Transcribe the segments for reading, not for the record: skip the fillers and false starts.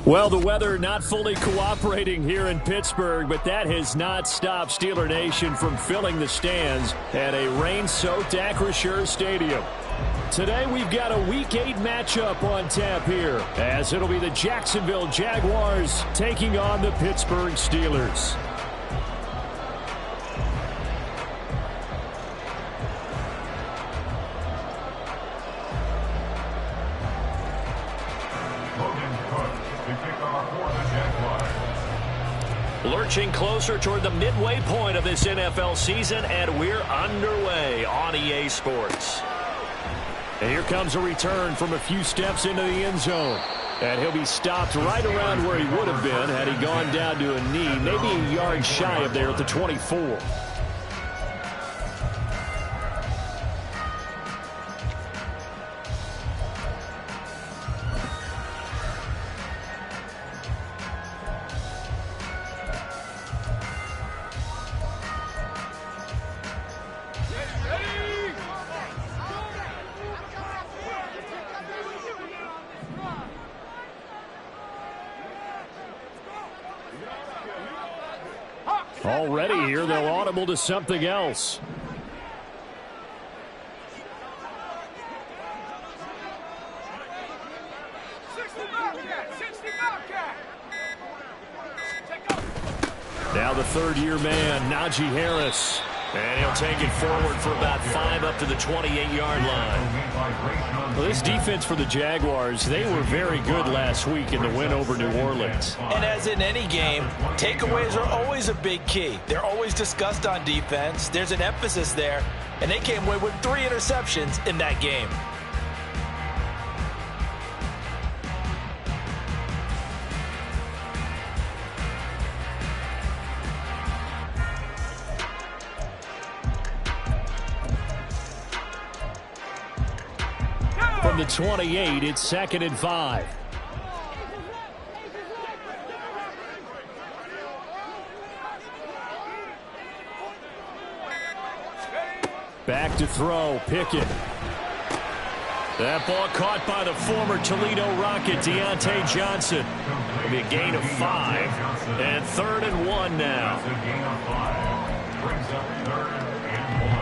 Well, the weather not fully cooperating here in Pittsburgh, but that has not stopped Steeler Nation from filling the stands at a rain-soaked Acrisure Stadium. Today we've got a Week 8 matchup on tap here, as it'll be the Jacksonville Jaguars taking on the Pittsburgh Steelers. Lurching closer toward the midway point of this NFL season, and we're underway on EA Sports. And here comes a return from a few steps into the end zone. And he'll be stopped right around where he would have been had he gone down to a knee, maybe a yard shy of there at the 24. Already here, they'll audible to something else. Now the third-year man, Najee Harris. And he'll take it forward for about 5 up to the 28-yard line. Well, this defense for the Jaguars, they were very good last week in the win over New Orleans. And as in any game, takeaways are always a big key. They're always discussed on defense. There's an emphasis there, and they came away with 3 interceptions in that game. From the 28, it's 2nd and 5. Back to throw, Pickett. That ball caught by the former Toledo Rocket, Deontay Johnson. It'll be a gain of 5, and 3rd and 1 now. Brings up 3rd and 1.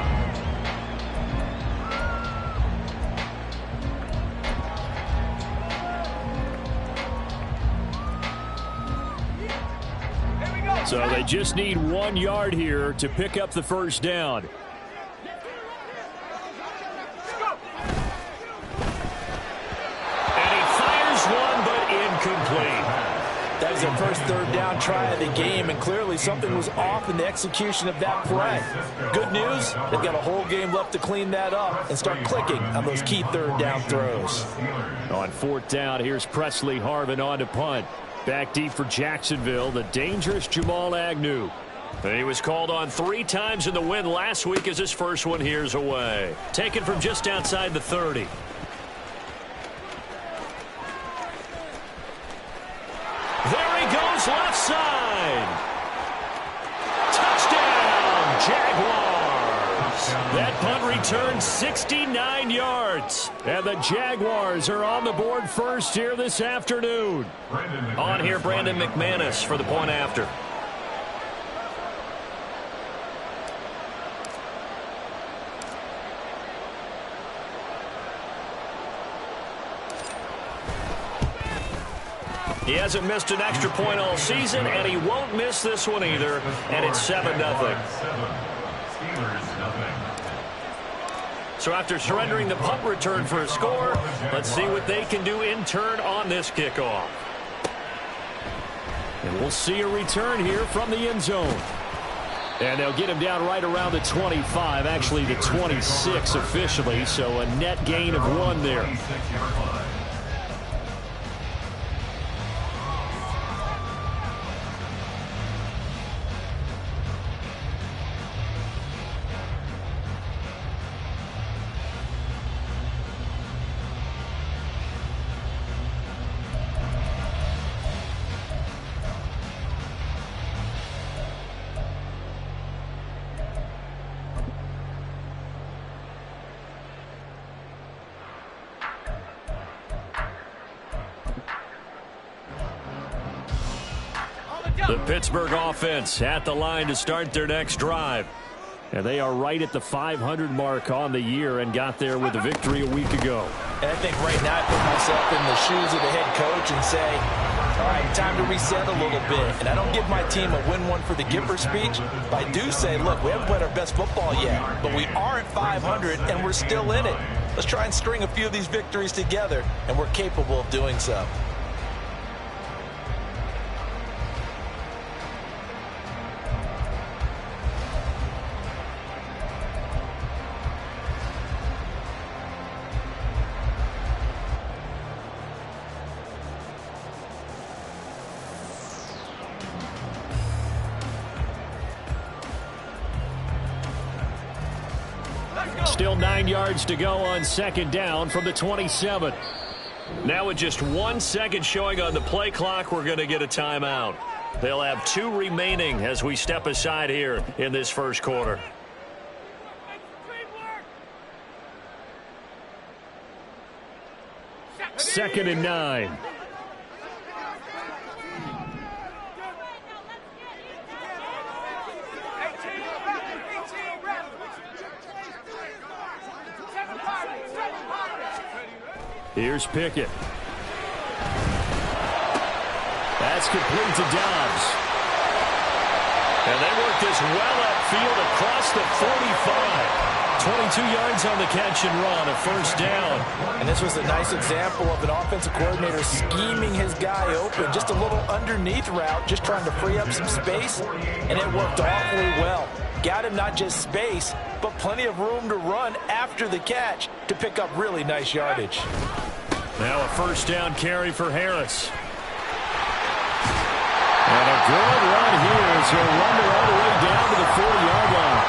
So they just need 1 yard here to pick up the first down. And he fires one, but incomplete. That was their first 3rd down try of the game, and clearly something was off in the execution of that play. Good news, they've got a whole game left to clean that up and start clicking on those key 3rd down throws. On 4th down, here's Presley Harvin on to punt. Back deep for Jacksonville, the dangerous Jamal Agnew. He was called on 3 times in the win last week as his first one here's away. Taken from just outside the 30. There he goes left side. Touchdown, Jaguars. That punt returned 69 yards. And the Jaguars are on the board first here this afternoon. On here, Brandon McManus for the point after. He hasn't missed an extra point all season, and he won't miss this one either, and it's 7-0. So after surrendering the punt return for a score, let's see what they can do in turn on this kickoff. And we'll see a return here from the end zone. And they'll get him down right around the 25, actually the 26 officially, so a net gain of 1 there. The Pittsburgh offense at the line to start their next drive. And they are right at the 500 mark on the year and got there with a victory a week ago. And I think right now I put myself in the shoes of the head coach and say, all right, time to reset a little bit. And I don't give my team a win one for the Gipper speech, but I do say, look, we haven't played our best football yet, but we are at 500 and we're still in it. Let's try and string a few of these victories together, and we're capable of doing so. Still 9 yards to go on second down from the 27. Now with just 1 second showing on the play clock, we're going to get a timeout. They'll have 2 remaining as we step aside here in this first quarter. Second and 9. Here's Pickett. That's complete to Dobbs. And they work this well upfield across the 45. 22 yards on the catch and run, a first down. And this was a nice example of an offensive coordinator scheming his guy open. Just a little underneath route, just trying to free up some space, and it worked awfully well. Got him not just space, but plenty of room to run after the catch to pick up really nice yardage. Now a first down carry for Harris. And a good run here as he'll run all the way down to the 40-yard line.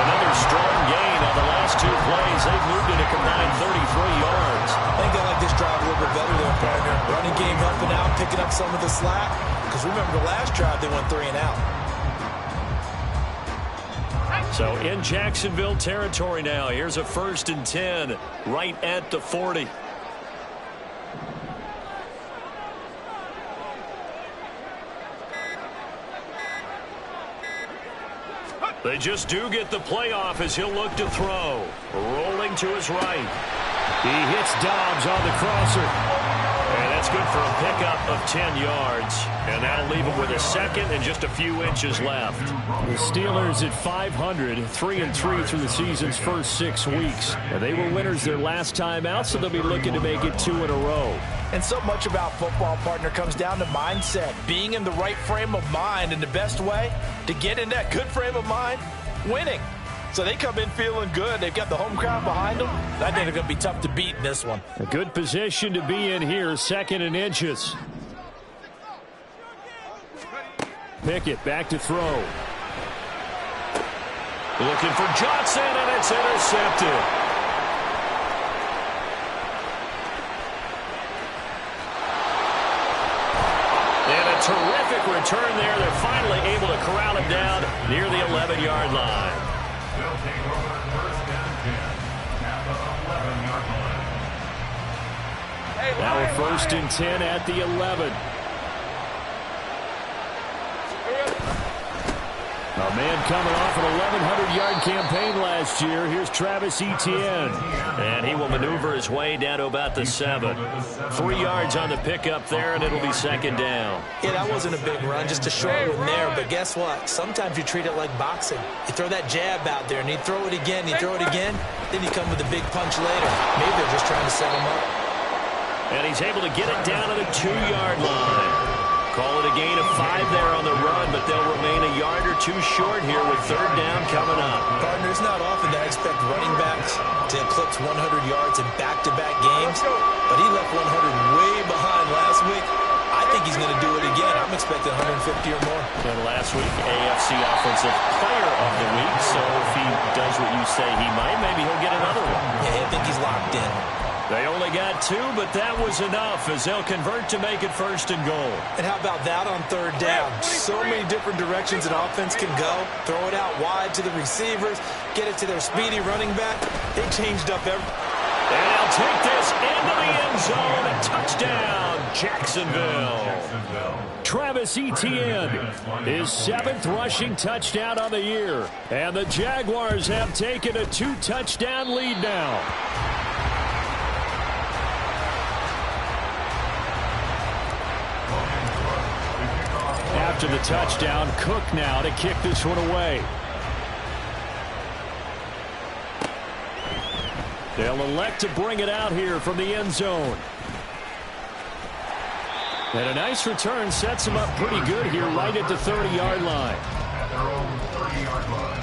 Another strong gain on the last 2 plays. They've moved it a combined 33 yards. I think I like this drive a little bit better there, partner. Running game helping out, picking up some of the slack. Because remember the last drive, they went 3 and out. So in Jacksonville territory now. Here's a first and 10 right at the 40. They just do get the playoff as he'll look to throw. Rolling to his right. He hits Dobbs on the crosser. And that's good for a pickup of 10 yards. And that'll leave him with a second and just a few inches left. The Steelers at 500, 3-3 through the season's first 6 weeks. And they were winners their last time out, so they'll be looking to make it 2 in a row. And so much about football, partner, comes down to mindset. Being in the right frame of mind, and the best way to get in that good frame of mind, winning. So they come in feeling good. They've got the home crowd behind them. I think they're going to be tough to beat in this one. A good position to be in here, second and inches. Pickett back to throw. Looking for Johnson, and it's intercepted. And a terrific return there. They're finally able to corral him down near the 11-yard line. Now a 1st and 10 at the 11. A man coming off an 1,100-yard campaign last year. Here's Travis Etienne. And he will maneuver his way down to about the 7. 3 yards on the pickup there, and it'll be 2nd down. Yeah, that wasn't a big run, just a short one there. But guess what? Sometimes you treat it like boxing. You throw that jab out there, and you throw it again, you throw it again, then you come with a big punch later. Maybe they're just trying to set him up. And he's able to get it down to the 2-yard line. Call it a gain of 5 there on the run, but they'll remain a yard or 2 short here with 3rd down coming up. Partner, it's not often that I expect running backs to eclipse 100 yards in back-to-back games, but he left 100 way behind last week. I think he's going to do it again. I'm expecting 150 or more. And last week, AFC Offensive Player of the Week, so if he does what you say he might, maybe he'll get another one. Yeah, I think he's locked in. They only got 2, but that was enough as they'll convert to make it 1st and goal. And how about that on 3rd down? So many different directions an offense can go. Throw it out wide to the receivers, get it to their speedy running back. They changed up everything. And they'll take this into the end zone. A touchdown, Jacksonville. Travis Etienne, his 7th rushing touchdown on the year. And the Jaguars have taken a 2-touchdown lead now. After the touchdown, Cook now to kick this one away. They'll elect to bring it out here from the end zone. And a nice return sets him up pretty good here right at the 30-yard line. At their own 30-yard line.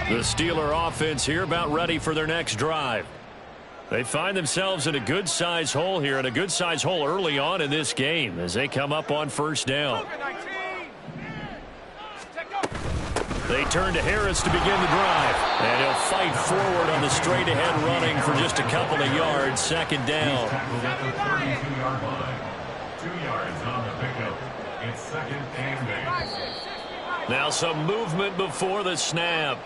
The Steeler offense here about ready for their next drive. They find themselves in a good-sized hole here, and a good-sized hole early on in this game as they come up on 1st down. They turn to Harris to begin the drive. And he'll fight forward on the straight-ahead running for just a couple of yards. 2nd down. At the 32-yard line. 2 yards on the pickup. It's 2nd and 8. Now some movement before the snap.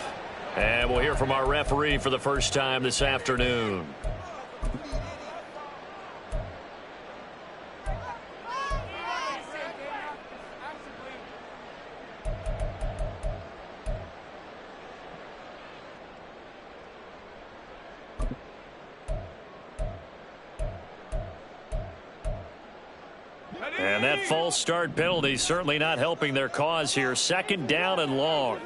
And we'll hear from our referee for the first time this afternoon. And that false start penalty certainly not helping their cause here. 2nd down and long.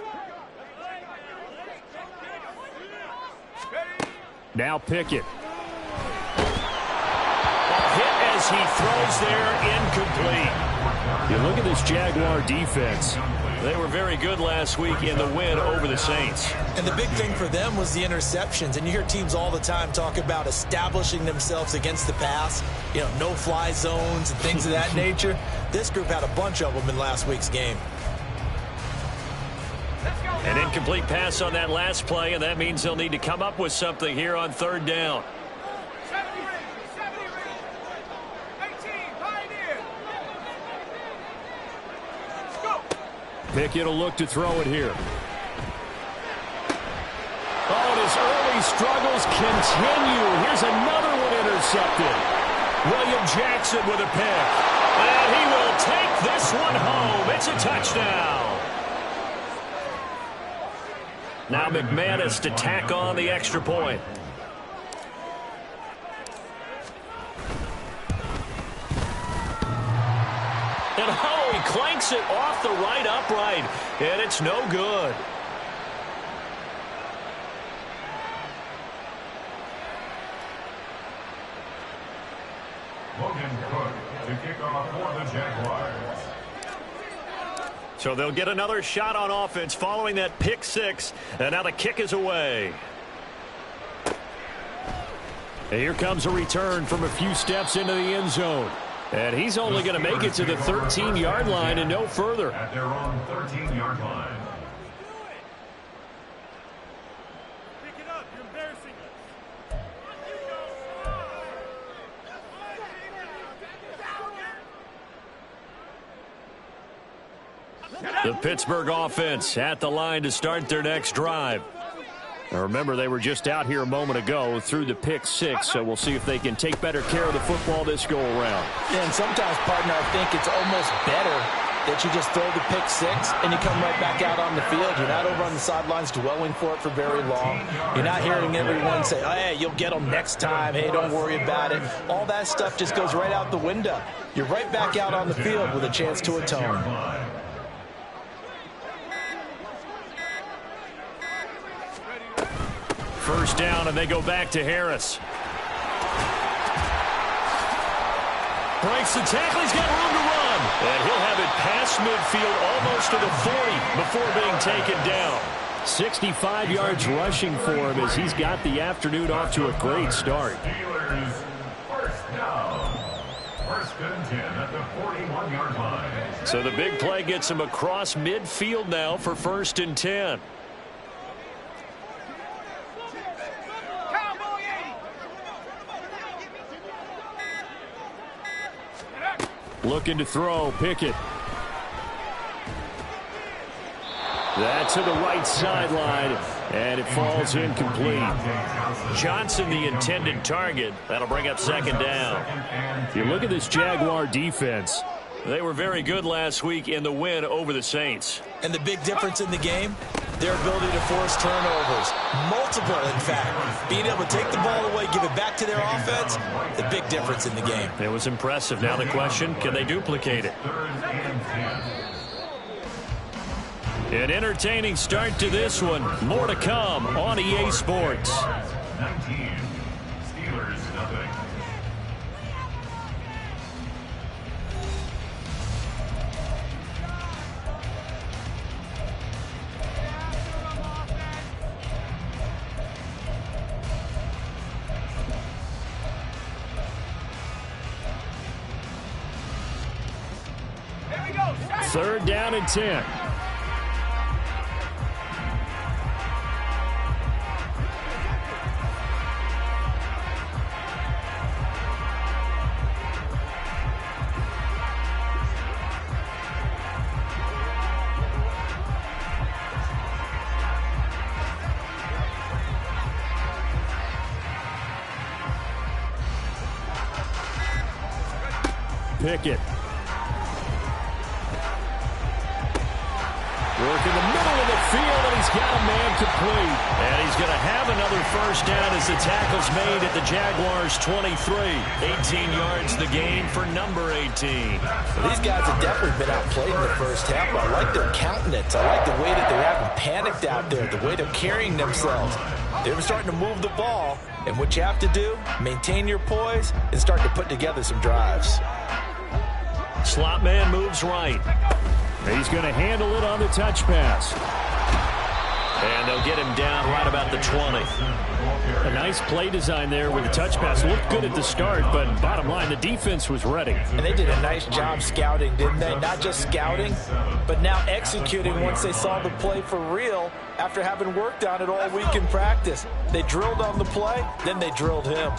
Now Pickett. A hit as he throws there, incomplete. You look at this Jaguar defense. They were very good last week in the win over the Saints. And the big thing for them was the interceptions. And you hear teams all the time talk about establishing themselves against the pass. You know, no-fly zones and things of that nature. This group had a bunch of them in last week's game. An incomplete pass on that last play, and that means they'll need to come up with something here on 3rd down. Pickett will look to throw it here. Oh, and his early struggles continue. Here's another one intercepted. William Jackson with a pick. And he will take this one home. It's a touchdown. Now McManus to tack on the extra point. And oh, he clanks it off the right upright. And it's no good. Logan Cook to kick off for the Jaguars. So they'll get another shot on offense following that pick 6. And now the kick is away. And here comes a return from a few steps into the end zone. And he's only going to make it to the 13-yard line and no further. At their own 13-yard line. Pick it up. You're embarrassing us. The Pittsburgh offense at the line to start their next drive. Now remember, they were just out here a moment ago through the pick six, so we'll see if they can take better care of the football this go-around. Yeah, and sometimes, partner, I think it's almost better that you just throw the pick six and you come right back out on the field. You're not over on the sidelines dwelling for it for very long. You're not hearing everyone say, oh, hey, you'll get them next time. Hey, don't worry about it. All that stuff just goes right out the window. You're right back out on the field with a chance to atone. First down, and they go back to Harris. Breaks the tackle. He's got room to run. And he'll have it past midfield almost to the 40 before being taken down. 65 yards rushing for him as he's got the afternoon off to a great start. Steelers first down. First and 10 at the 41-yard line. So the big play gets him across midfield now for first and 10. Looking to throw, Pickett. That to the right sideline, and it falls incomplete. Johnson, the intended target. That'll bring up second down. If you look at this Jaguar defense, they were very good last week in the win over the Saints. And the big difference in the game, their ability to force turnovers. Multiple, in fact. Being able to take the ball away, give it back to their offense, the big difference in the game. It was impressive. Now the question, can they duplicate it? An entertaining start to this one. More to come on EA Sports. 19. Steelers nothing. Third down and 10. Pickett. Work in the middle of the field, and he's got a man complete. And he's going to have another first down as the tackle's made at the Jaguars' 23. 18 yards the gain for number 18. Well, these guys have definitely been outplayed in the first half. I like their countenance. I like the way that they're having panicked out there, the way they're carrying themselves. They're starting to move the ball, and what you have to do, maintain your poise and start to put together some drives. Slot man moves right. He's going to handle it on the touch pass. And they'll get him down right about the 20. A nice play design there with the touch pass. Looked good at the start, but bottom line, the defense was ready. And they did a nice job scouting, didn't they? Not just scouting, but now executing once they saw the play for real after having worked on it all week in practice. They drilled on the play, then they drilled him.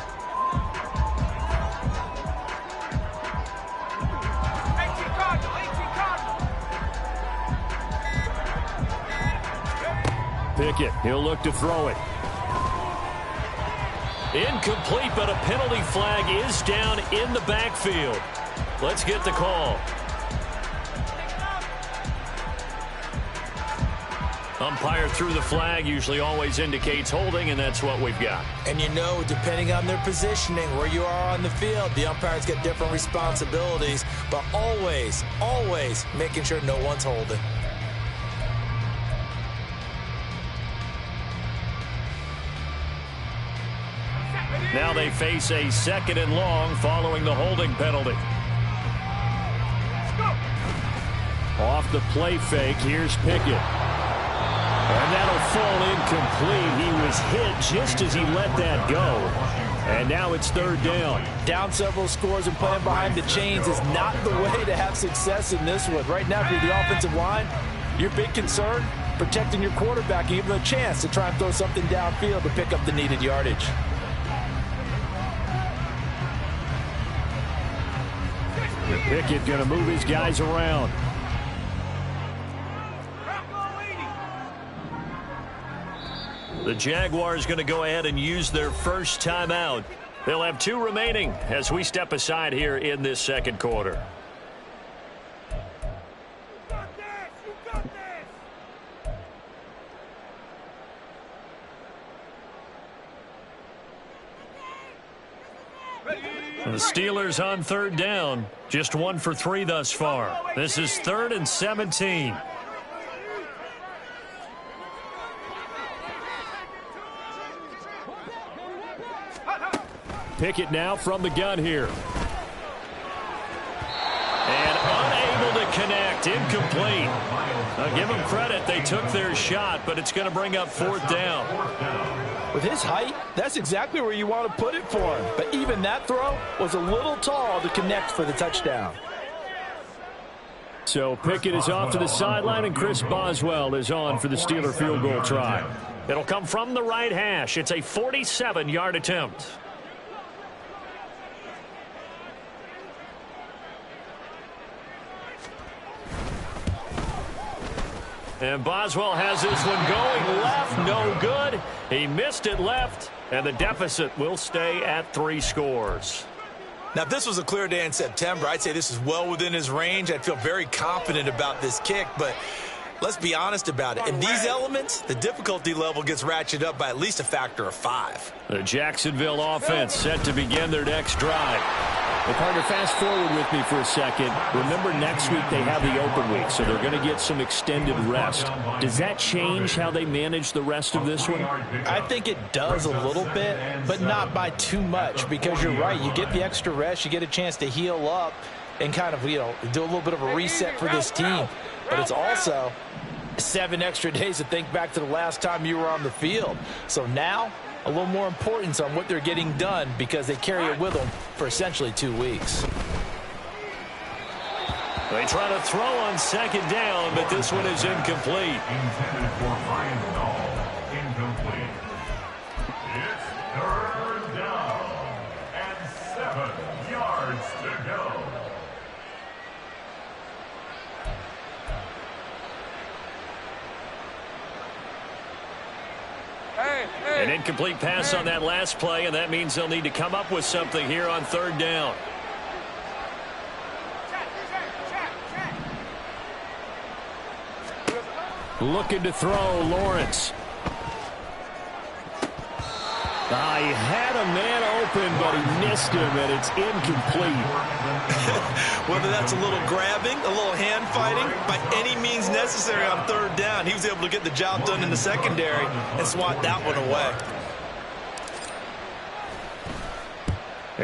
Pickett, he'll look to throw it. Incomplete, but a penalty flag is down in the backfield. Let's get the call. Umpire threw the flag, usually always indicates holding, and that's what we've got. And you know, depending on their positioning, where you are on the field, the umpires get different responsibilities, but always, always making sure no one's holding. Now they face a second and long following the holding penalty. Off the play fake, here's Pickett. And that'll fall incomplete. He was hit just as he let that go. And now it's third down. Down several scores and playing behind the chains is not the way to have success in this one. Right now, if you're the offensive line, your big concern, protecting your quarterback and giving him a chance to try and throw something downfield to pick up the needed yardage. Pickett going to move his guys around. The Jaguars going to go ahead and use their first timeout. They'll have 2 remaining as we step aside here in this second quarter. The Steelers on third down, just 1 for 3 thus far. This is 3rd and 17. Pickett now from the gun here. And unable to connect, incomplete. I'll give them credit, they took their shot, but it's going to bring up 4th down. With his height, that's exactly where you want to put it for him. But even that throw was a little tall to connect for the touchdown. So Pickett is off to the sideline, and Chris Boswell is on for the Steeler field goal try. It'll come from the right hash. It's a 47-yard attempt. And Boswell has this one going left, no good. He missed it left, and the deficit will stay at 3 scores. Now, if this was a clear day in September, I'd say this is well within his range. I'd feel very confident about this kick, but let's be honest about it. In these elements, the difficulty level gets ratcheted up by at least a factor of 5. The Jacksonville offense set to begin their next drive. Well, partner, fast forward with me for a second. Remember, next week they have the open week, so they're going to get some extended rest. Does that change how they manage the rest of this one? I think it does a little bit, but not by too much, because you're right. You get the extra rest, you get a chance to heal up and kind of, do a little bit of a reset for this team. But it's also 7 extra days to think back to the last time you were on the field. So now, a little more importance on what they're getting done because they carry it with them for essentially 2 weeks. They try to throw on second down, but this one is incomplete. Intended for Ryan Dahl. Incomplete. It's 3rd down and 7 yards to go. An incomplete pass on that last play, and that means they'll need to come up with something here on 3rd down. Looking to throw, Lawrence. He had a man open, but he missed him, and it's incomplete. Whether that's a little grabbing, a little hand fighting, by any means necessary on 3rd down, he was able to get the job done in the secondary and swat that one away.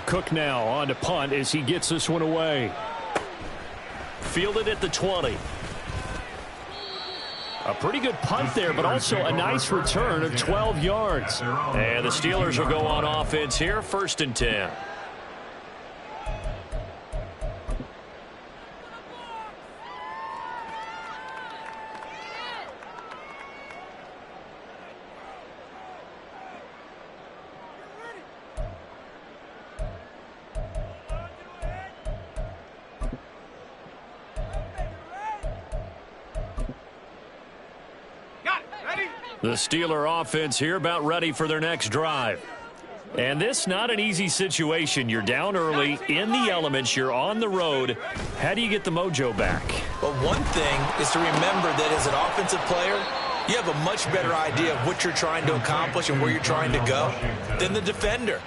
Cook now on to punt as he gets this one away. Fielded at the 20. A pretty good punt there, but also a nice return of 12 yards. And the Steelers will go on offense here, 1st and 10. The Steeler offense here about ready for their next drive. And this not an easy situation. You're down early, in the elements, you're on the road. How do you get the mojo back? Well, one thing is to remember that as an offensive player, you have a much better idea of what you're trying to accomplish and where you're trying to go than the defender.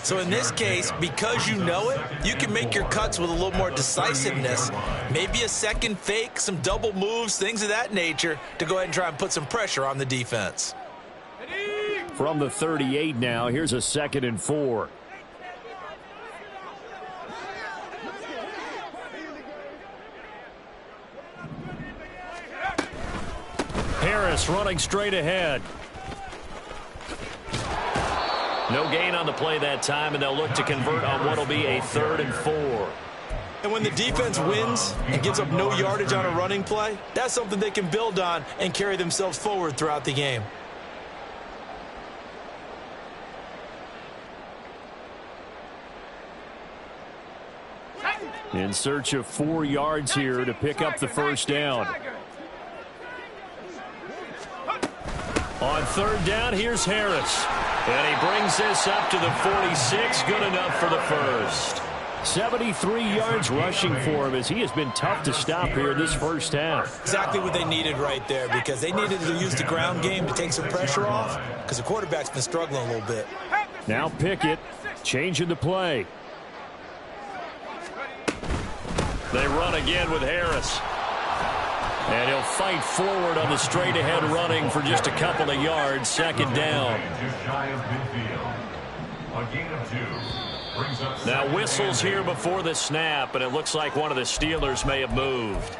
So in this case, because you know it, you can make your cuts with a little more decisiveness. Maybe a second fake, some double moves, things of that nature to go ahead and try and put some pressure on the defense. From the 38 now, here's a 2nd and 4. Harris running straight ahead. No gain on the play that time, and they'll look to convert on what will be a 3rd and 4. And when the defense wins and gives up no yardage on a running play, that's something they can build on and carry themselves forward throughout the game. In search of 4 yards here to pick up the first down. On 3rd down, here's Harris. And he brings this up to the 46. Good enough for the first. 73 yards rushing for him as he has been tough to stop here this first half. Exactly what they needed right there, because they needed to use the ground game to take some pressure off, because the quarterback's been struggling a little bit. Now Pickett changing the play. They run again with Harris. And he'll fight forward on the straight-ahead running for just a couple of yards. 2nd down. Now whistles here before the snap, and it looks like one of the Steelers may have moved.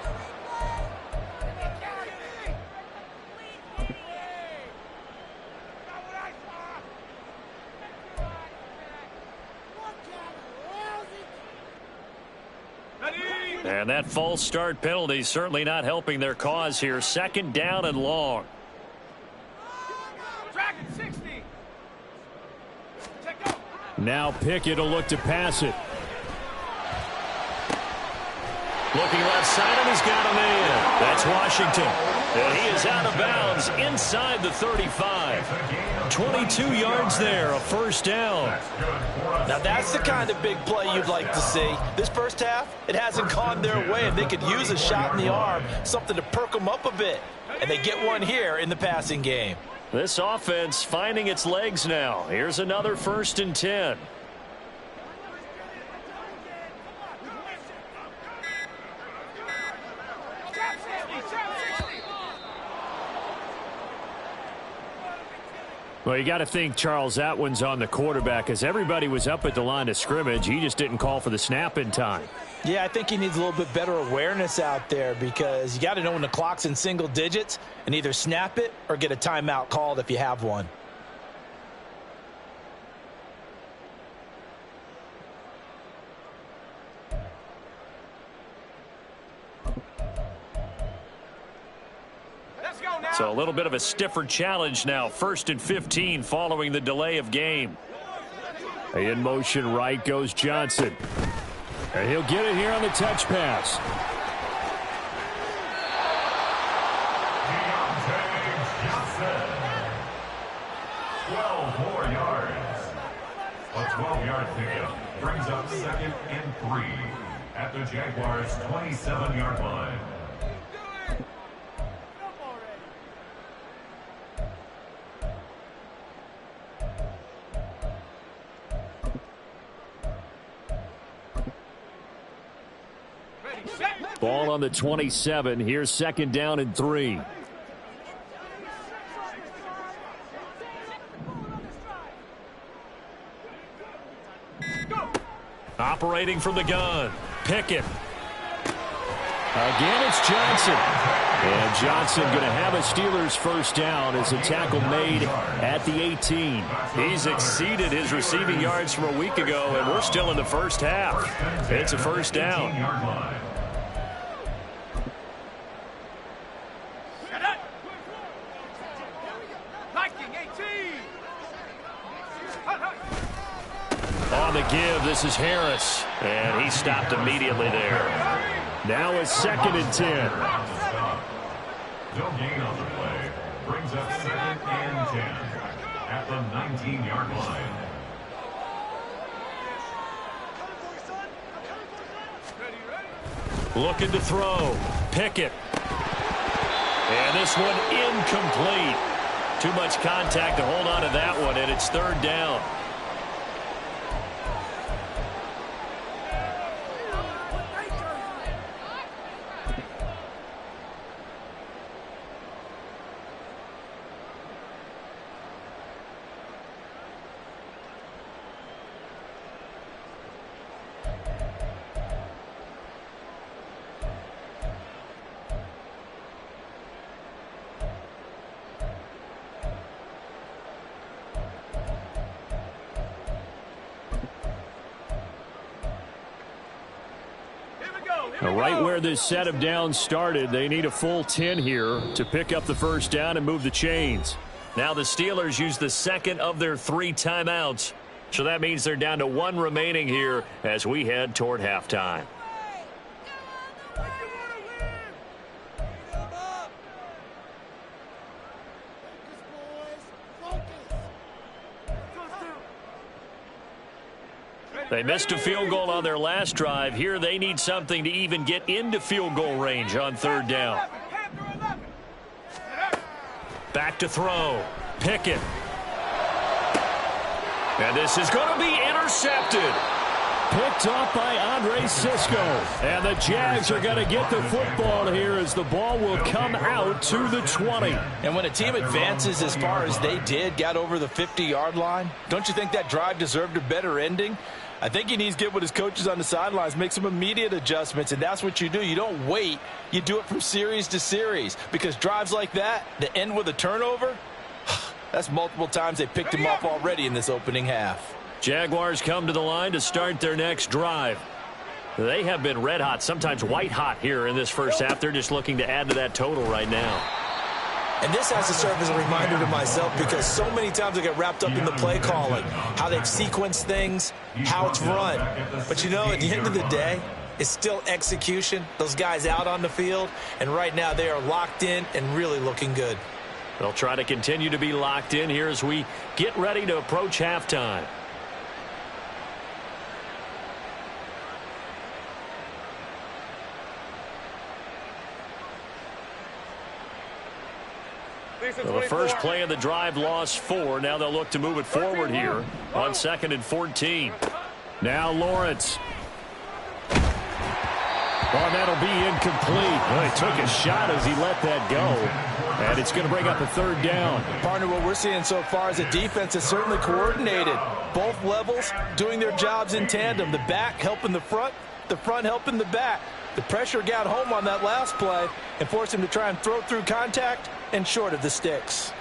And that false start penalty certainly not helping their cause here. 2nd down and long. Now Pickett will look to pass it. Looking left side, and he's got a man. That's Washington. And he is out of bounds inside the 35. 22 yards there, a first down. Now that's the kind of big play you'd like to see. This first half, it hasn't gone their way, and they could use a shot in the arm, something to perk them up a bit. And they get one here in the passing game. This offense finding its legs now. Here's another 1st and 10. Well, you got to think, Charles, that one's on the quarterback, as everybody was up at the line of scrimmage. He just didn't call for the snap in time. Yeah, I think he needs a little bit better awareness out there, because you got to know when the clock's in single digits and either snap it or get a timeout called if you have one. So a little bit of a stiffer challenge now. 1st and 15 following the delay of game. In motion right goes Johnson. And he'll get it here on the touch pass. Johnson. 12 more yards. A 12-yard pickup brings up 2nd and 3 at the Jaguars' 27-yard line. Ball on the 27. Here's 2nd down and 3. Operating from the gun. Pickett. Again, it's Johnson. And Johnson going to have a Steelers first down as a tackle made at the 18. He's exceeded his receiving yards from a week ago, and we're still in the first half. It's a first down. On the give, this is Harris. And he stopped immediately there. Now it's 2nd and 10. No gain on the play. Brings up 2nd and 10 at the 19-yard line. Looking to throw. Pickett. And this one incomplete. Too much contact to hold on to that one, and it's 3rd down. Right where this set of downs started, they need a full 10 here to pick up the first down and move the chains. Now the Steelers use the second of their 3 timeouts. So that means they're down to 1 remaining here as we head toward halftime. They missed a field goal on their last drive. Here they need something to even get into field goal range on 3rd down. Back to throw. Pickett. And this is going to be intercepted. Picked off by Andre Cisco. And the Jags are going to get the football here as the ball will come out to the 20. And when a team advances as far as they did, got over the 50-yard line, don't you think that drive deserved a better ending? I think he needs to get with his coaches on the sidelines, make some immediate adjustments, and that's what you do. You don't wait. You do it from series to series, because drives like that end with a turnover, that's multiple times they picked him up already in this opening half. Jaguars come to the line to start their next drive. They have been red hot, sometimes white hot here in this first half. They're just looking to add to that total right now. And this has to serve as a reminder to myself, because so many times I get wrapped up in the play calling, how they've sequenced things, how it's run. But, you know, at the end of the day, it's still execution. Those guys out on the field, and right now they are locked in and really looking good. They'll try to continue to be locked in here as we get ready to approach halftime. Well, the first play of the drive lost 4. Now they'll look to move it forward here on 2nd and 14. Now Lawrence. Well, that'll be incomplete. Well, he took a shot as he let that go. And it's going to bring up a 3rd down. Partner, what we're seeing so far is a defense is certainly coordinated. Both levels doing their jobs in tandem. The back helping the front helping the back. The pressure got home on that last play and forced him to try and throw through contact and short of the sticks.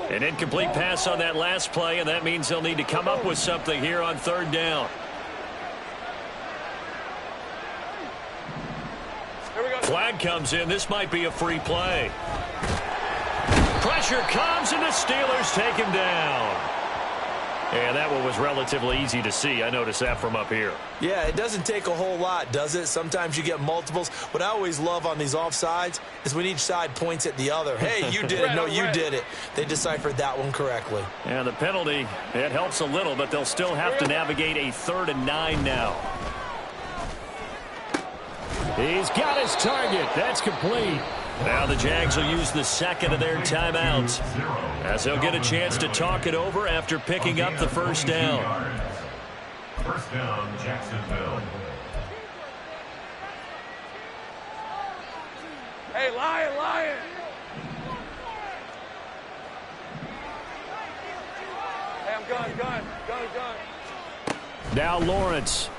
An incomplete pass on that last play, and that means they'll need to come up with something here on 3rd down. Flag comes in. This might be a free play. Pressure comes, and the Steelers take him down. And that one was relatively easy to see. I noticed that from up here. Yeah, it doesn't take a whole lot, does it? Sometimes you get multiples. What I always love on these offsides is when each side points at the other. Hey, you did it. No, you did it. They deciphered that one correctly. And the penalty, it helps a little, but they'll still have to navigate a 3rd and 9 now. He's got his target. That's complete. Now the Jags will use the second of their timeouts as they'll get a chance to talk it over after picking up the first down. First down, Jacksonville. Hey, Lion! Hey, I'm gun. Now Lawrence.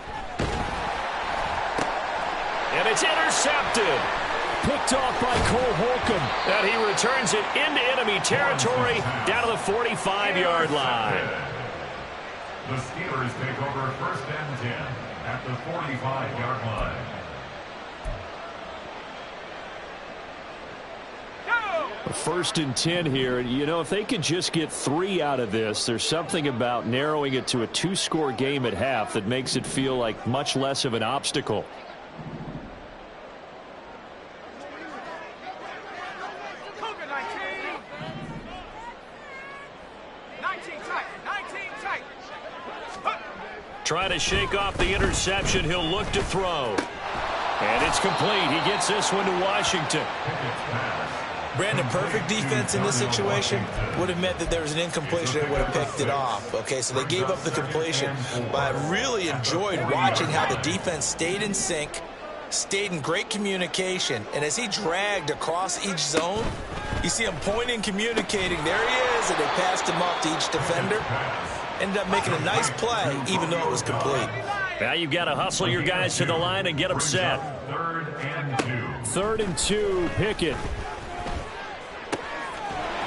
And it's intercepted. Picked off by Cole Holcomb. And he returns it into enemy territory down to the 45-yard line. The Steelers take over 1st and 10 at the 45-yard line. First and 10 here. You know, if they could just get 3 out of this, there's something about narrowing it to a 2-score game at half that makes it feel like much less of an obstacle. Trying to shake off the interception. He'll look to throw. And it's complete. He gets this one to Washington. Brandon, perfect defense in this situation would have meant that there was an incompletion and would have picked it off. Okay, so they gave up the completion. But I really enjoyed watching how the defense stayed in sync, stayed in great communication. And as he dragged across each zone, you see him pointing, communicating. There he is, and they passed him off to each defender. Ended up making a nice play, even though it was complete. Now you've got to hustle your guys to the line and get them set. 3rd and 2. 3rd and 2, Pickett.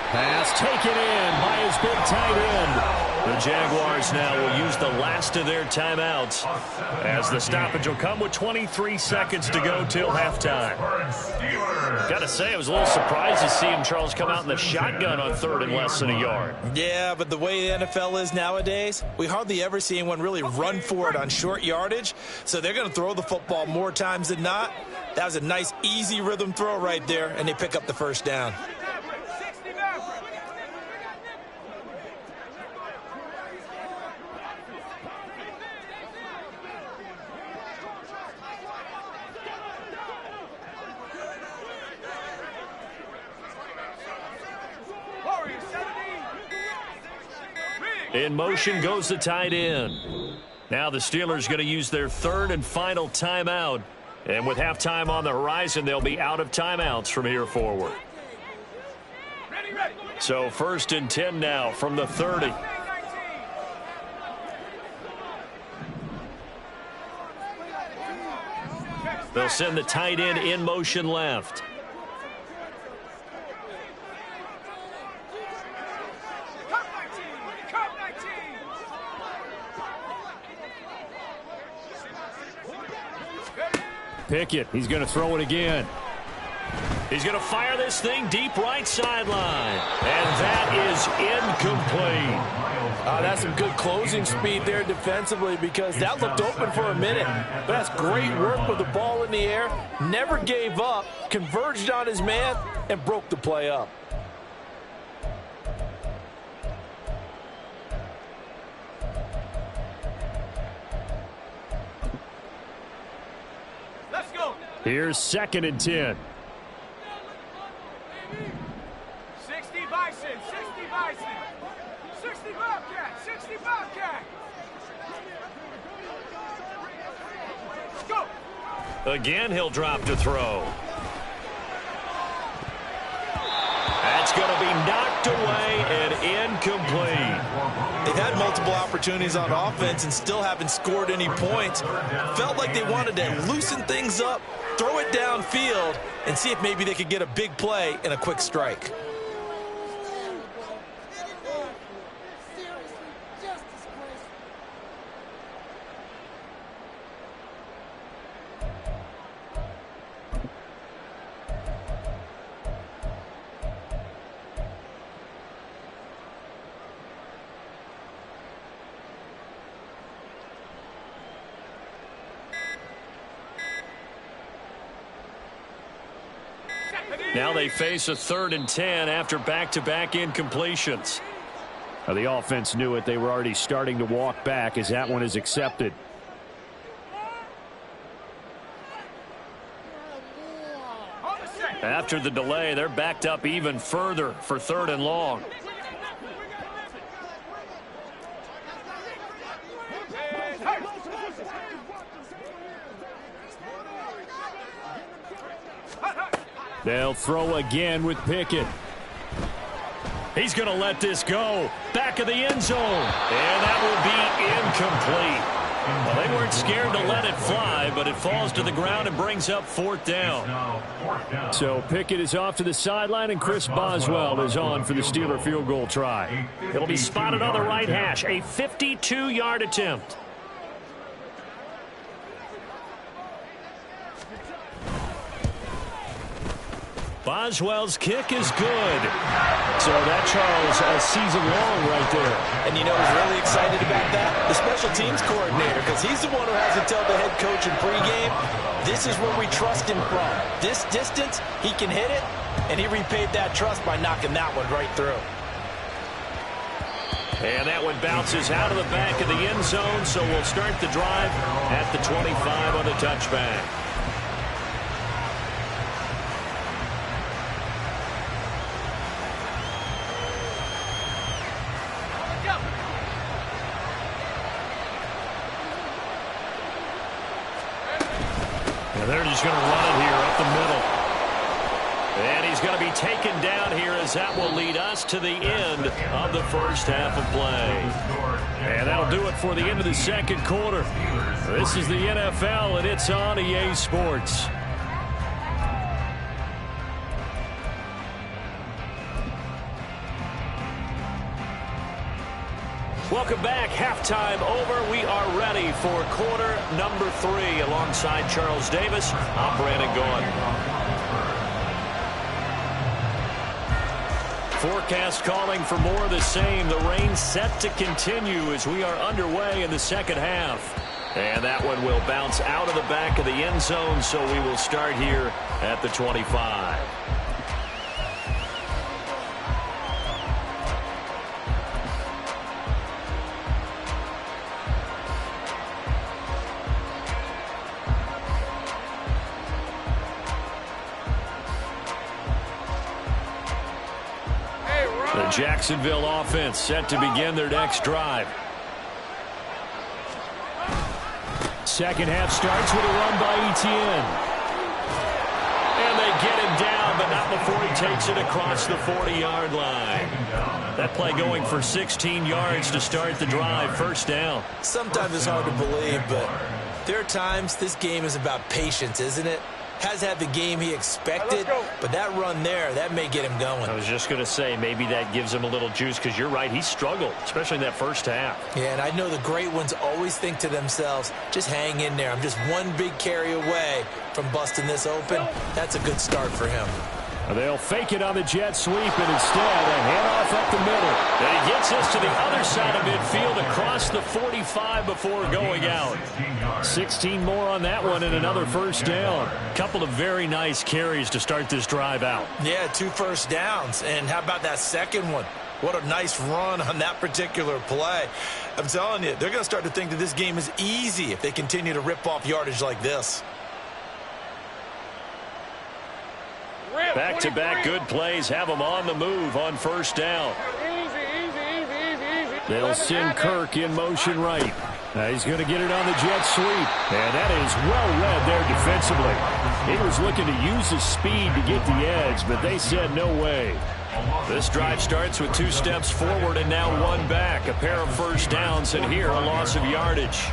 Pass taken in by his big tight end. The Jaguars now will use the last of their timeouts as the stoppage will come with 23 seconds to go till halftime. Got to say, I was a little surprised to see him, Charles, come out in the shotgun on third and less than a yard. Yeah, but the way the NFL is nowadays, we hardly ever see anyone really run for it on short yardage, so they're going to throw the football more times than not. That was a nice, easy rhythm throw right there, and they pick up the first down. In motion goes the tight end. Now the Steelers going to use their third and final timeout. And with halftime on the horizon, they'll be out of timeouts from here forward. So 1st and 10 now from the 30. They'll send the tight end in motion left. Pickett, he's going to throw it again. He's going to fire this thing deep right sideline. And that is incomplete. That's some good closing speed there defensively because that looked open for a minute. But that's great work with the ball in the air. Never gave up, converged on his man, and broke the play up. Here's 2nd and 10. 60 Bison, 60 Bison, 60 Bobcat, 60 Bobcat. Go. Again, he'll drop to throw. That's going to be knocked away and incomplete. They've had multiple opportunities on offense and still haven't scored any points. Felt like they wanted to loosen things up, throw it downfield, and see if maybe they could get a big play and a quick strike. Now they face a 3rd and 10 after back-to-back incompletions. Now the offense knew it. They were already starting to walk back as that one is accepted. After the delay, they're backed up even further for 3rd and long. They'll throw again with Pickett. He's going to let this go. Back of the end zone. And that will be incomplete. Well, they weren't scared to let it fly, but it falls to the ground and brings up 4th down. So Pickett is off to the sideline, and Chris Boswell is on for the Steeler field goal try. It'll be spotted on the right hash. A 52-yard attempt. Boswell's kick is good. So that, Charles, a season long right there. And you know who's really excited about that? The special teams coordinator, because he's the one who has to tell the head coach in pregame, this is where we trust him from. This distance, he can hit it, and he repaid that trust by knocking that one right through. And that one bounces out of the back of the end zone, so we'll start the drive at the 25 on the touchback. They're just going to run it here up the middle. And he's going to be taken down here as that will lead us to the end of the first half of play. And that'll do it for the end of the second quarter. This is the NFL, and it's on EA Sports. Welcome back. Halftime over. We are ready for quarter number 3. Alongside Charles Davis, I'm Brandon Gaughan. Forecast calling for more of the same. The rain set to continue as we are underway in the second half. And that one will bounce out of the back of the end zone, so we will start here at the 25. The Jacksonville offense set to begin their next drive. Second half starts with a run by Etienne. And they get him down, but not before he takes it across the 40-yard line. That play going for 16 yards to start the drive. First down. Sometimes it's hard to believe, but there are times this game is about patience, isn't it? Has had the game he expected, but that run there, that may get him going. I was just going to say, maybe that gives him a little juice, because you're right, he struggled, especially in that first half. Yeah, and I know the great ones always think to themselves, just hang in there. I'm just one big carry away from busting this open. That's a good start for him. They'll fake it on the jet sweep, and instead a handoff up the middle. And he gets us to the other side of midfield across the 45 before going out. 16 more on that one and another first down. Couple of very nice carries to start this drive out. Yeah, 2 first downs. And how about that second one? What a nice run on that particular play. I'm telling you, they're going to start to think that this game is easy if they continue to rip off yardage like this. Back-to-back good plays have them on the move on first down. They'll send Kirk in motion right. He's going to get it on the jet sweep. And that is well read there defensively. He was looking to use his speed to get the edge, but they said no way. This drive starts with 2 steps forward and now 1 back. A pair of first downs, and here a loss of yardage.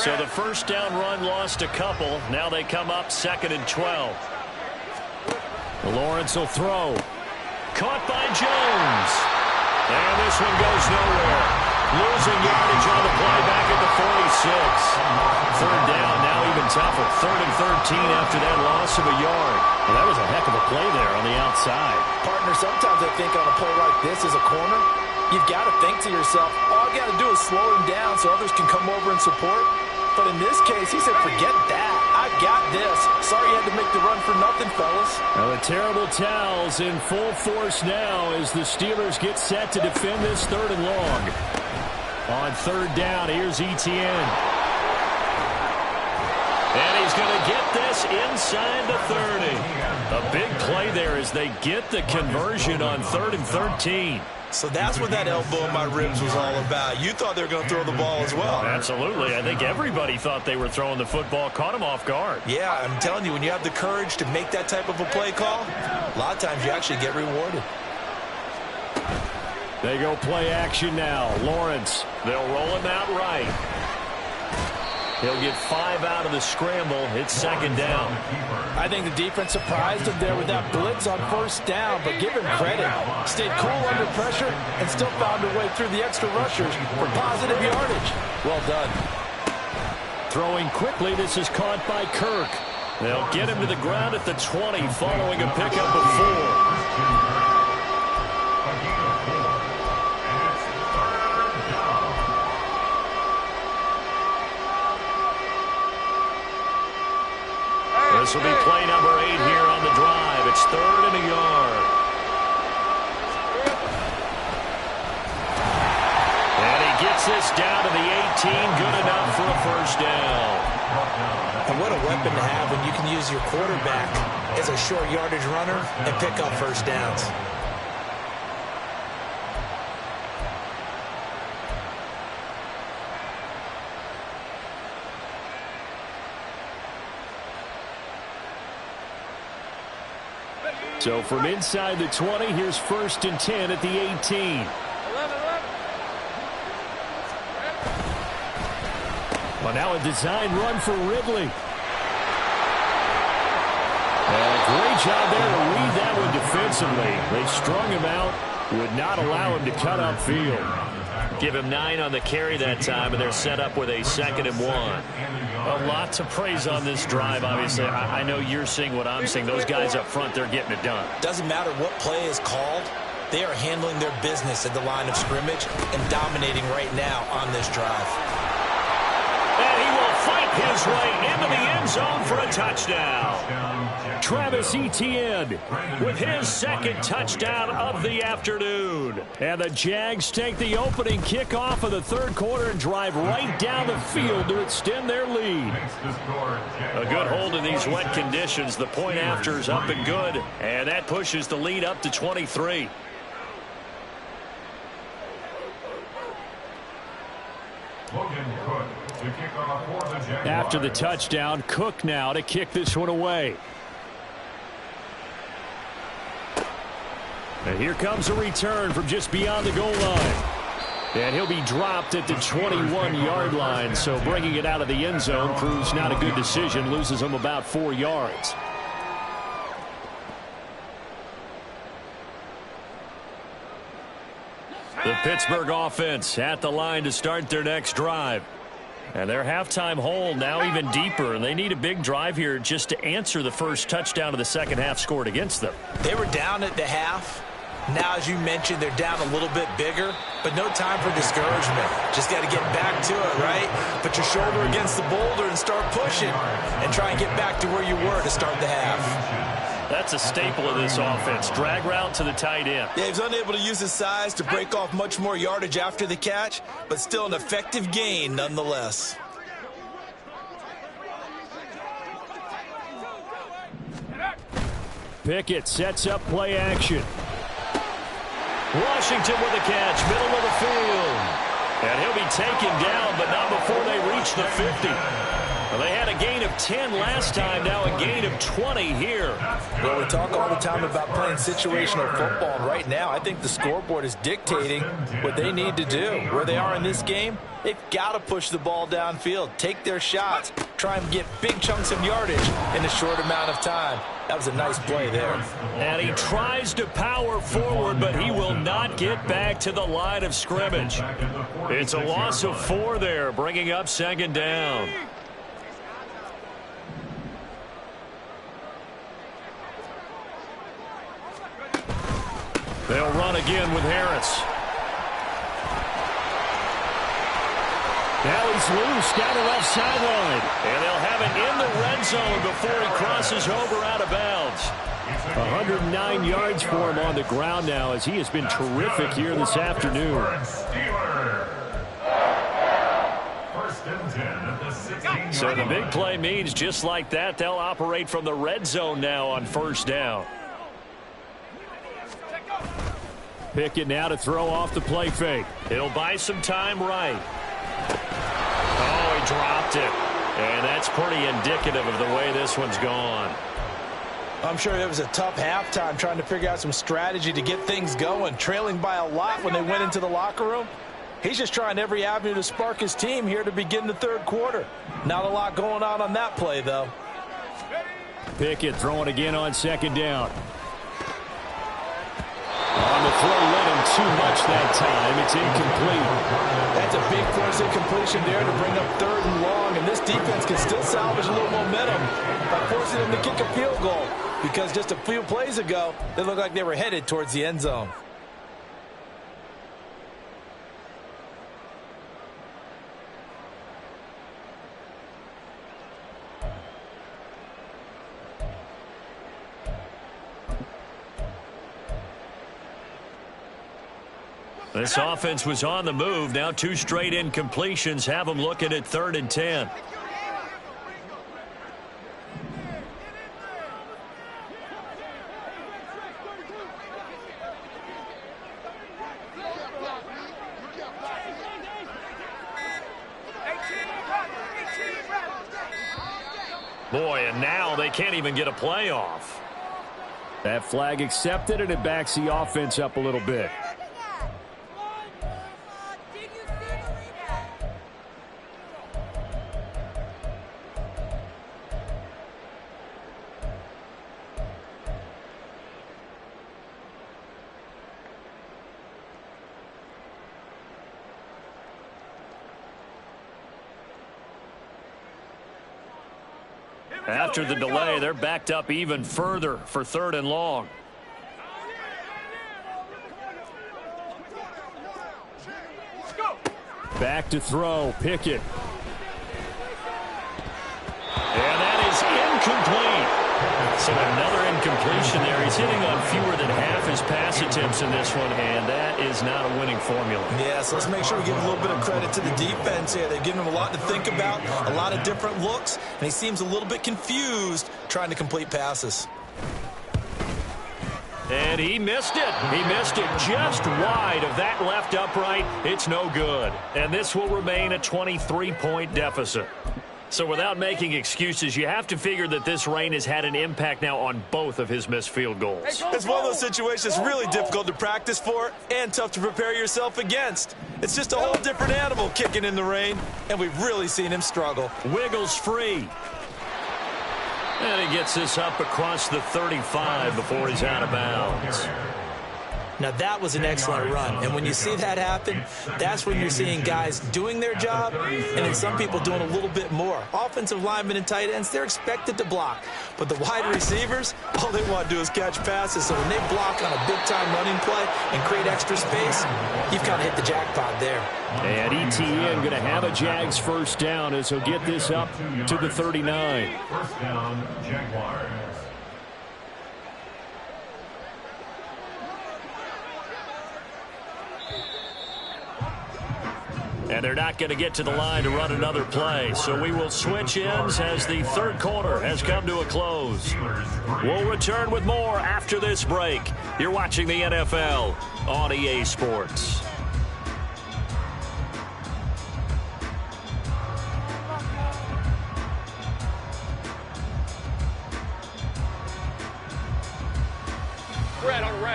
So the first down run lost a couple. Now they come up 2nd and 12. Lawrence will throw. Caught by Jones. And this one goes nowhere. Losing yardage on the play back at the 46. Third down, now even tougher. 3rd and 13 after that loss of a yard. Well, that was a heck of a play there on the outside. Partner, sometimes I think on a play like this as a corner, you've got to think to yourself, all I got to do is slow him down so others can come over and support. But in this case, he said, forget that. I got this. Sorry you had to make the run for nothing, fellas. Well, the terrible towels in full force now as the Steelers get set to defend this 3rd and long. On 3rd down, here's Etienne. And he's going to get this inside the 30. A big play there as they get the conversion on 3rd and 13. So that's what that elbow in my ribs was all about. You thought they were going to throw the ball as well. Absolutely. I think everybody thought they were throwing the football, caught him off guard. Yeah, I'm telling you, when you have the courage to make that type of a play call, a lot of times you actually get rewarded. They go play action now. Lawrence, they'll roll him out right. He'll get 5 out of the scramble. It's 2nd down. I think the defense surprised him there with that blitz on first down, but give him credit. Stayed cool under pressure and still found a way through the extra rushers for positive yardage. Well done. Throwing quickly, this is caught by Kirk. They'll get him to the ground at the 20 following a pickup of 4. This will be play number 8 here on the drive. It's 3rd and a yard. And he gets this down to the 18. Good enough for a first down. And what a weapon to have when you can use your quarterback as a short yardage runner and pick up first downs. So from inside the 20, here's 1st and 10 at the 18. Oh, now a design run for Ridley. And a great job there to read that one defensively. They strung him out, would not allow him to cut upfield. Give him 9 on the carry that time, and they're set up with a 2nd and 1. A lot to praise on this drive, obviously. I know you're seeing what I'm seeing. Those guys up front, they're getting it done. Doesn't matter what play is called. They are handling their business at the line of scrimmage and dominating right now on this drive. And he will fight his way into the end zone for a touchdown. Travis Etienne with his 2nd touchdown of the afternoon. And the Jags take the opening kickoff of the 3rd quarter and drive right down the field to extend their lead. A good hold in these wet conditions. The point after is up and good. And that pushes the lead up to 23. After the touchdown, Cook now to kick this one away. And here comes a return from just beyond the goal line. And he'll be dropped at the 21-yard line, so bringing it out of the end zone proves not a good decision, loses him about 4 yards. The Pittsburgh offense at the line to start their next drive. And their halftime hole now even deeper, and they need a big drive here just to answer the first touchdown of the second half scored against them. They were down at the half. Now, as you mentioned, they're down a little bit bigger, but no time for discouragement. Just got to get back to it, right? Put your shoulder against the boulder and start pushing and try and get back to where you were to start the half. That's a staple of this offense. Drag route to the tight end. Yeah, he's unable to use his size to break off much more yardage after the catch, but still an effective gain nonetheless. Pickett sets up play action. Washington with a catch, middle of the field. And he'll be taken down, but not before they reach the 50. Well, they had a gain of 10 last time, now a gain of 20 here. Well, we talk all the time about playing situational football, and right now I think the scoreboard is dictating what they need to do. Where they are in this game, they've got to push the ball downfield, take their shots, try and get big chunks of yardage in a short amount of time. That was a nice play there. And he tries to power forward, but he will not get back to the line of scrimmage. It's a loss of 4 there, bringing up 2nd down. They'll run again with Harris. Now he's loose down the left sideline. And they'll have it in the red zone before he crosses over out of bounds. 109 yards for him on the ground now, as he has been terrific here this afternoon. So the big play means just like that, they'll operate from the red zone now on 1st down. Pickett now to throw off the play fake. He'll buy some time right. Oh, he dropped it. And that's pretty indicative of the way this one's gone. I'm sure it was a tough halftime trying to figure out some strategy to get things going. Trailing by a lot when they went into the locker room. He's just trying every avenue to spark his team here to begin the 3rd quarter. Not a lot going on that play, though. Pickett throwing again on 2nd down. On the throw, led him too much that time. It's incomplete. That's a big force incompletion there to bring up 3rd and long, and this defense can still salvage a little momentum by forcing them to kick a field goal, because just a few plays ago, they looked like they were headed towards the end zone. This offense was on the move. Now 2 straight incompletions have them looking at 3rd and 10. Boy, and now they can't even get a playoff. That flag accepted, and it backs the offense up a little bit. After the delay, they're backed up even further for 3rd and long. Back to throw. Pickett. And that is incomplete. So another incompletion there. He's hitting on fewer than half his pass attempts in this one, and that is not a winning formula. Yeah, so let's make sure we give a little bit of credit to the defense here. They've given him a lot to think about, a lot of different looks, and he seems a little bit confused trying to complete passes. And he missed it. He missed it just wide of that left upright. It's no good. And this will remain a 23-point deficit. So without making excuses, you have to figure that this rain has had an impact now on both of his missed field goals. It's one of those situations really difficult to practice for and tough to prepare yourself against. It's just a whole different animal kicking in the rain, and we've really seen him struggle. Wiggles free. And he gets this up across the 35 before he's out of bounds. Now, that was an excellent run. And when you see that happen, that's when you're seeing guys doing their job and then some people doing a little bit more. Offensive linemen and tight ends, they're expected to block. But the wide receivers, all they want to do is catch passes. So when they block on a big-time running play and create extra space, you've kind of hit the jackpot there. And ETN going to have a Jags first down as he'll get this up to the 39. First down, Jaguars. And they're not going to get to the line to run another play. So we will switch ends as the 3rd quarter has come to a close. We'll return with more after this break. You're watching the NFL on EA Sports.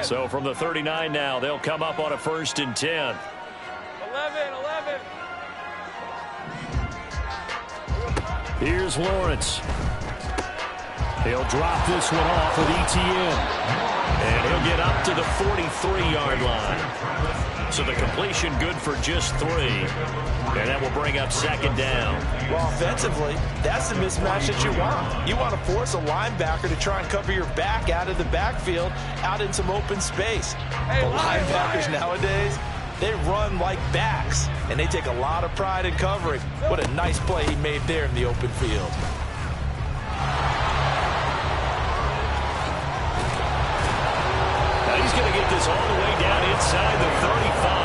So from the 39 now, they'll come up on a 1st and 10. 11. Here's Lawrence. He'll drop this one off with ETN. And he'll get up to the 43-yard line. So the completion good for just 3. And that will bring up 2nd down. Well, offensively, that's the mismatch that you want. You want to force a linebacker to try and cover your back out of the backfield, out in some open space. But linebackers nowadays, they run like backs, and they take a lot of pride in covering. What a nice play he made there in the open field. Now he's going to get this all the way down inside the 35.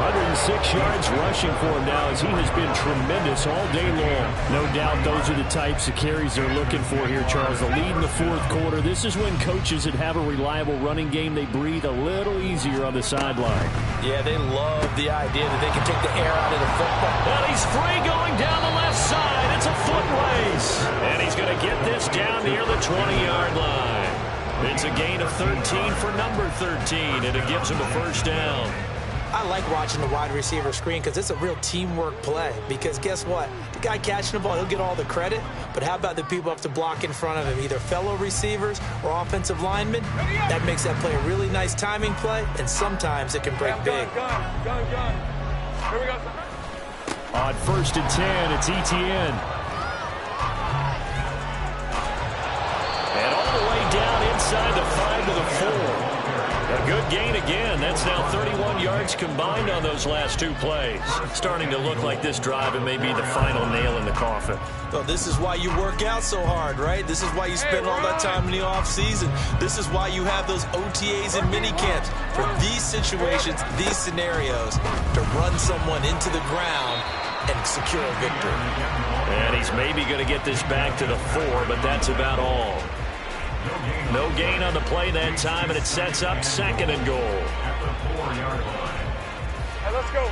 106 yards rushing for him now as he has been tremendous all day long. No doubt those are the types of carries they're looking for here, Charles. The lead in the 4th quarter. This is when coaches that have a reliable running game, they breathe a little easier on the sideline. Yeah, they love the idea that they can take the air out of the football. Well, he's free going down the left side. It's a foot race. And he's going to get this down near the 20-yard line. It's a gain of 13 for number 13, and it gives him a 1st down. I like watching the wide receiver screen because it's a real teamwork play. Because guess what? The guy catching the ball, he'll get all the credit. But how about the people have to block in front of him, either fellow receivers or offensive linemen? That makes that play a really nice timing play, and sometimes it can break big. Gun. Here we go. On 1st and 10, it's ETN. And all the way down inside the 5 to the 4. A good gain again. That's now 31 yards combined on those last 2 plays. Starting to look like this drive, it may be the final nail in the coffin. Well, this is why you work out so hard, right? This is why you spend all that time in the offseason. This is why you have those OTAs and mini camps. For these situations, these scenarios, to run someone into the ground and secure a victory. And he's maybe going to get this back to the 4, but that's about all. No gain on the play that time, and it sets up 2nd and goal. Hey, let's go.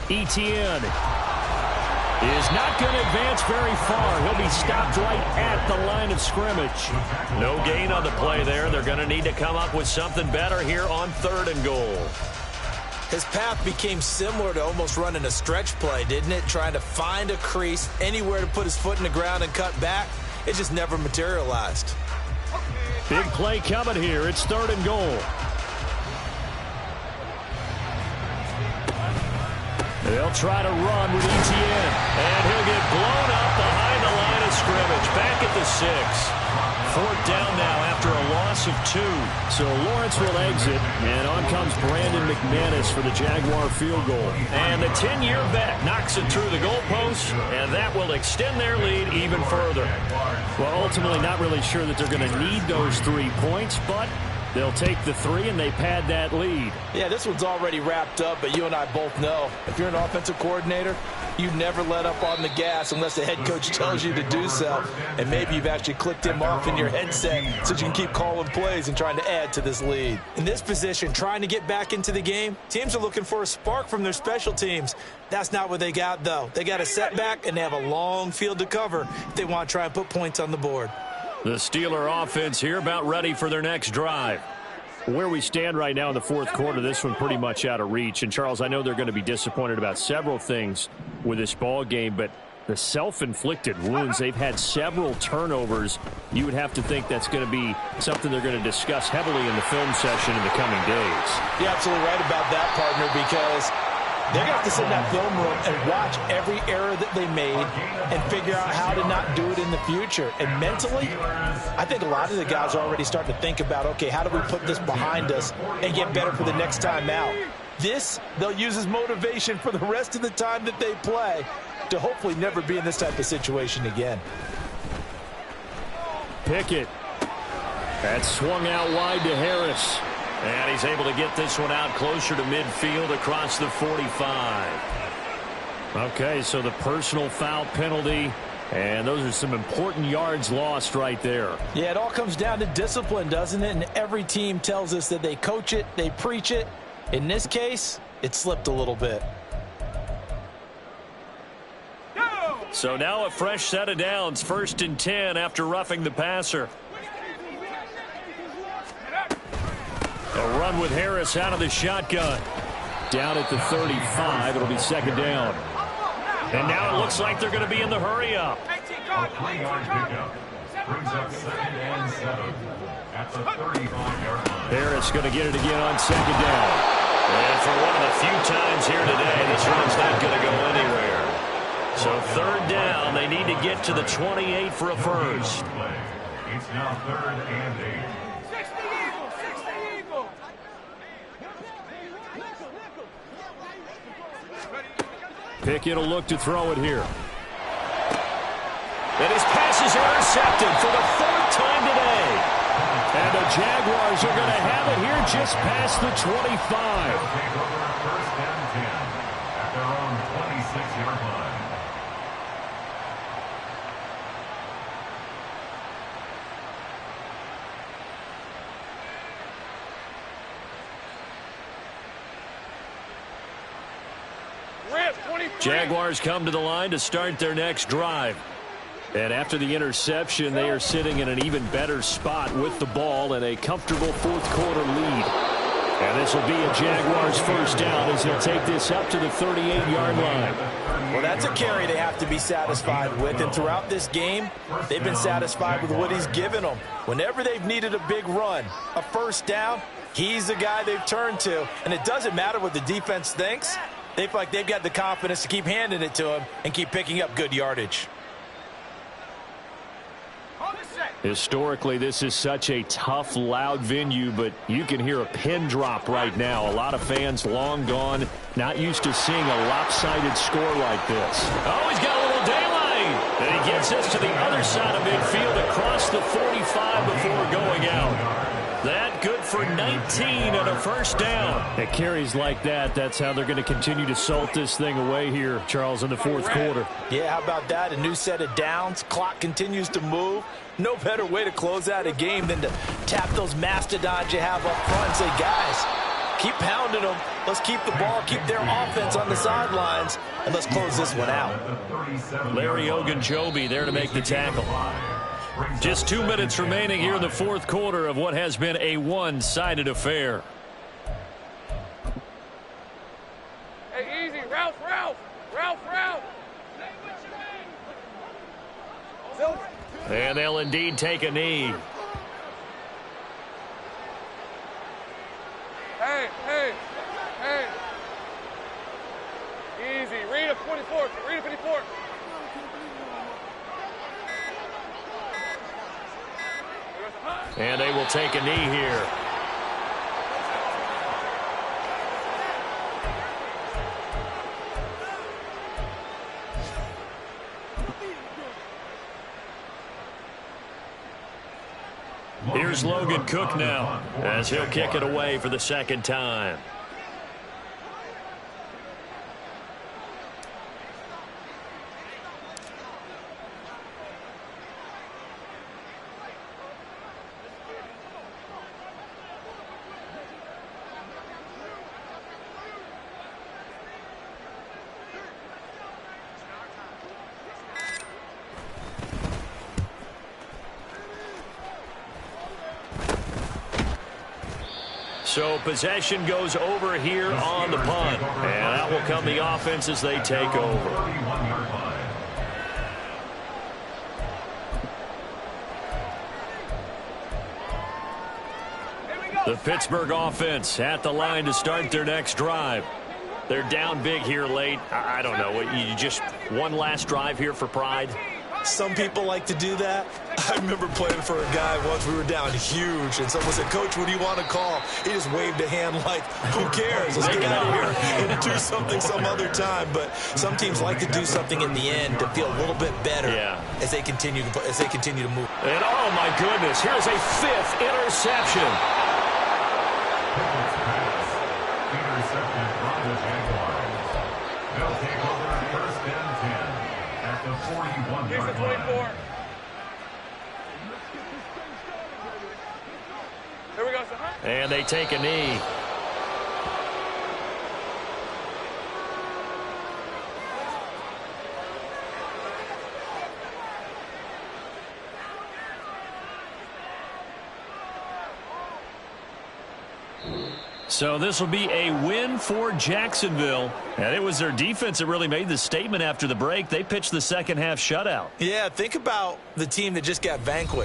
ETN is not going to advance very far. He'll be stopped right at the line of scrimmage. No gain on the play there. They're going to need to come up with something better here on 3rd and goal. His path became similar to almost running a stretch play, didn't it? Trying to find a crease, anywhere to put his foot in the ground and cut back. It just never materialized. Big play coming here. It's 3rd and goal. They'll try to run with Etienne. And he'll get blown up behind the line of scrimmage. Back at the 6. 4th down now after a loss of 2. So Lawrence will exit, and on comes Brandon McManus for the Jaguar field goal. And the 10-year vet knocks it through the goalpost, and that will extend their lead even further. Well, ultimately not really sure that they're going to need those 3 points, but they'll take the 3 and they pad that lead. Yeah, this one's already wrapped up, but you and I both know if you're an offensive coordinator, you never let up on the gas unless the head coach tells you to do so. And maybe you've actually clicked him off in your headset so you can keep calling plays and trying to add to this lead. In this position, trying to get back into the game, teams are looking for a spark from their special teams. That's not what they got, though. They got a setback, and they have a long field to cover if they want to try and put points on the board. The Steeler offense here about ready for their next drive. Where we stand right now in the 4th quarter, this one pretty much out of reach. And, Charles, I know they're going to be disappointed about several things with this ball game, but the self-inflicted wounds, they've had several turnovers. You would have to think that's going to be something they're going to discuss heavily in the film session in the coming days. You're absolutely right about that, partner, because they're going to have to sit in that film room and watch every error that they made and figure out how to not do it in the future. And mentally, I think a lot of the guys are already starting to think about, okay, how do we put this behind us and get better for the next time out? This, they'll use as motivation for the rest of the time that they play to hopefully never be in this type of situation again. Pickett. That's swung out wide to Harris. And he's able to get this one out closer to midfield across the 45. Okay, so the personal foul penalty, and those are some important yards lost right there. Yeah, it all comes down to discipline, doesn't it? And every team tells us that they coach it, they preach it. In this case, it slipped a little bit. So now a fresh set of downs, 1st and 10 after roughing the passer. A run with Harris out of the shotgun. Down at the 35, it'll be 2nd down. And now it looks like they're going to be in the hurry-up. A 3-yard pickup brings up 2nd and 7 at the 35-yard line. Harris going to get it again on 2nd down. And for one of the few times here today, this run's not going to go anywhere. So 3rd down, they need to get to the 28 for a first. It's now 3rd and 8. Pickett will look to throw it here. And his pass is intercepted for the 4th time today. And the Jaguars are going to have it here just past the 25. First and 10 at their own 26-yard line. Jaguars come to the line to start their next drive. And after the interception, they are sitting in an even better spot with the ball and a comfortable 4th quarter lead. And this will be a Jaguars first down as they'll take this up to the 38-yard line. Well, that's a carry they have to be satisfied with. And throughout this game, they've been satisfied with what he's given them. Whenever they've needed a big run, a first down, he's the guy they've turned to. And it doesn't matter what the defense thinks. They feel like they've got the confidence to keep handing it to him and keep picking up good yardage. Historically, this is such a tough, loud venue, but you can hear a pin drop right now. A lot of fans long gone, not used to seeing a lopsided score like this. Oh, he's got a little daylight. And he gets us to the other side of midfield across the 45 before going out. That good for 19 and a first down. It carries like that. That's how they're going to continue to salt this thing away here, Charles, in the 4th quarter. Yeah, how about that? A new set of downs. Clock continues to move. No better way to close out a game than to tap those mastodons you have up front and say, guys, keep pounding them. Let's keep the ball, keep their offense on the sidelines, and let's close this one out. Larry Ogunjobi there to make the tackle. Just 2 minutes remaining here in the 4th quarter of what has been a one-sided affair. Hey, easy. Ralph. And they'll indeed take a knee. Hey, hey, hey. Easy. Read a 24. Read a 54. And they will take a knee here. Here's Logan Cook now as he'll kick it away for the second time. So possession goes over here on the punt. And that will come the offense as they take over. The Pittsburgh offense at the line to start their next drive. They're down big here late. I don't know. You just one last drive here for pride? Some people like to do that. I remember playing for a guy once. We were down huge, and someone said, "Coach, what do you want to call?" He just waved a hand like, "Who cares? Let's get out of here and do something some other time." But some teams like to do something in the end to feel a little bit better as they continue to move. And oh my goodness, here's a fifth interception. Intercepted from the Jaguars. They'll take over first and 10 at the 41-yard line. Here we go, sir. And they take a knee. So this will be a win for Jacksonville. And it was their defense that really made the statement after the break. They pitched the second half shutout. Yeah, think about the team that just got vanquished.